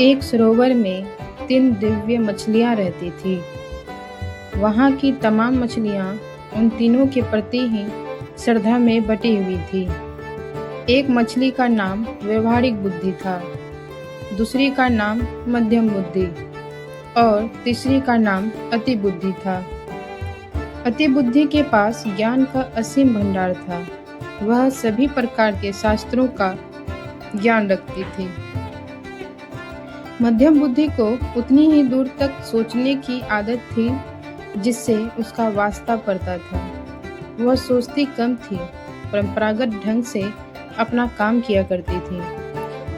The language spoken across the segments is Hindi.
एक सरोवर में 3 दिव्य मछलियाँ रहती थीं। वहाँ की तमाम मछलियाँ उन तीनों के प्रति ही श्रद्धा में बटी हुई थीं। एक मछली का नाम व्यावहारिक बुद्धि था, दूसरी का नाम मध्यम बुद्धि और तीसरी का नाम अति बुद्धि था। अति बुद्धि के पास ज्ञान का असीम भंडार था। वह सभी प्रकार के शास्त्रों का ज्ञान रखती थी। मध्यम बुद्धि को उतनी ही दूर तक सोचने की आदत थी जिससे उसका वास्ता पड़ता था। वह सोचती कम थी, परंपरागत ढंग से अपना काम किया करती थी।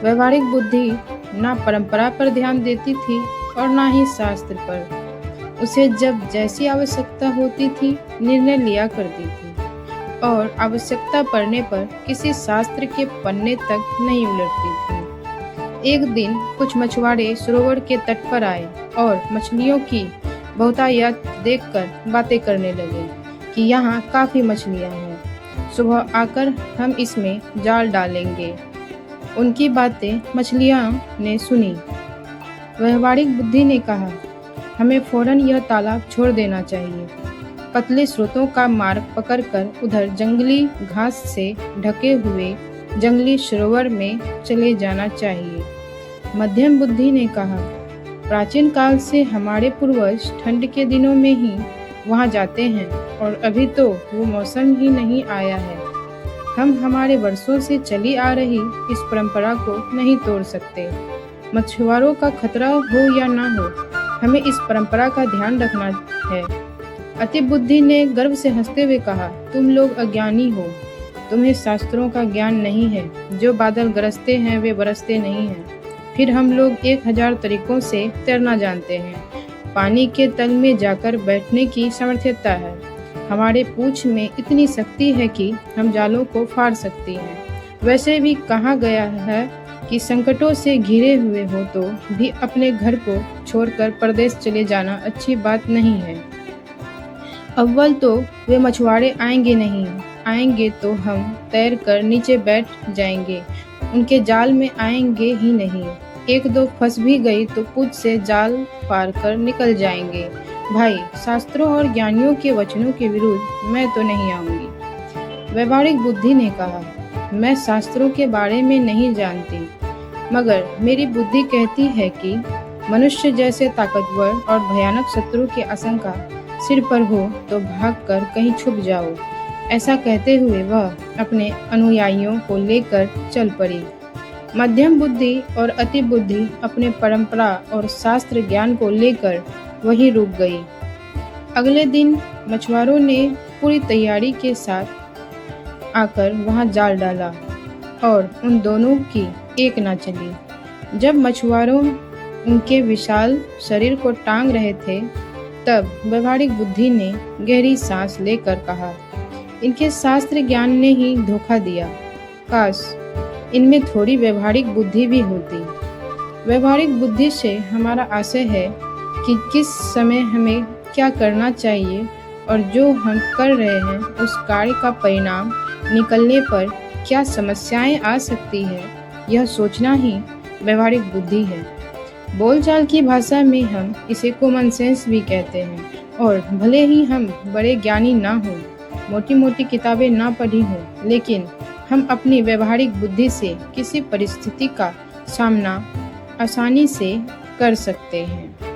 व्यावहारिक बुद्धि ना परंपरा पर ध्यान देती थी और ना ही शास्त्र पर। उसे जब जैसी आवश्यकता होती थी निर्णय लिया करती थी और आवश्यकता पड़ने पर किसी शास्त्र के पन्ने तक नहीं उलटती थी। एक दिन कुछ मछुआरे सरोवर के तट पर आए और मछलियों की बहुतायत देखकर बातें करने लगे कि यहाँ काफ़ी मछलियाँ हैं, सुबह आकर हम इसमें जाल डालेंगे। उनकी बातें मछलियों ने सुनी। व्यावहारिक बुद्धि ने कहा, हमें फौरन यह तालाब छोड़ देना चाहिए। पतले स्रोतों का मार्ग पकड़कर उधर जंगली घास से ढके हुए जंगली सरोवर में चले जाना चाहिए। मध्यम बुद्धि ने कहा, प्राचीन काल से हमारे पूर्वज ठंड के दिनों में ही वहां जाते हैं और अभी तो वो मौसम ही नहीं आया है। हम हमारे वर्षों से चली आ रही इस परंपरा को नहीं तोड़ सकते। मछुआरों का खतरा हो या ना हो, हमें इस परंपरा का ध्यान रखना है। अति बुद्धि ने गर्व से हंसते हुए कहा, तुम लोग अज्ञानी हो, तुम्हें शास्त्रों का ज्ञान नहीं है। जो बादल गरजते हैं वे बरसते नहीं हैं। फिर हम लोग 1000 तरीकों से तैरना जानते हैं। पानी के तल में जाकर बैठने की सामर्थ्यता है। हमारे पूंछ में इतनी शक्ति है कि हम जालों को फाड़ सकती हैं। वैसे भी कहा गया है कि संकटों से घिरे हुए हो तो भी अपने घर को छोड़कर परदेश चले जाना अच्छी बात नहीं है। अव्वल तो वे मछुआरे आएंगे नहीं, आएंगे तो हम तैर कर नीचे बैठ जाएंगे, उनके जाल में आएंगे ही नहीं। 1-2 फंस भी गई तो पूंछ से जाल फाड़ कर निकल जाएंगे। भाई, शास्त्रों और ज्ञानियों के वचनों के विरुद्ध मैं तो नहीं आऊंगी। व्यावहारिक बुद्धि ने कहा, मैं शास्त्रों के बारे में नहीं जानती, मगर मेरी बुद्धि कहती है कि मनुष्य जैसे ताकतवर और भयानक शत्रु की आशंका सिर पर हो तो भागकर कहीं छुप जाओ। ऐसा कहते हुए वह अपने अनुयायियों को लेकर चल पड़ी। मध्यम बुद्धि और अति बुद्धि अपने परंपरा और शास्त्र ज्ञान को लेकर वहीं रुक गई। अगले दिन मछुआरों ने पूरी तैयारी के साथ आकर वहां जाल डाला और उन दोनों की एक ना चली। जब मछुआरों उनके विशाल शरीर को टांग रहे थे तब व्यावहारिक बुद्धि ने गहरी सांस लेकर कहा, इनके शास्त्र ज्ञान ने ही धोखा दिया। काश इनमें थोड़ी व्यावहारिक बुद्धि भी होती। व्यावहारिक बुद्धि से हमारा आशय है कि किस समय हमें क्या करना चाहिए और जो हम कर रहे हैं उस कार्य का परिणाम निकलने पर क्या समस्याएं आ सकती है, यह सोचना ही व्यावहारिक बुद्धि है। बोलचाल की भाषा में हम इसे कॉमन सेंस भी कहते हैं। और भले ही हम बड़े ज्ञानी ना हों, मोटी मोटी किताबें ना पढ़ी हों, लेकिन हम अपनी व्यावहारिक बुद्धि से किसी परिस्थिति का सामना आसानी से कर सकते हैं।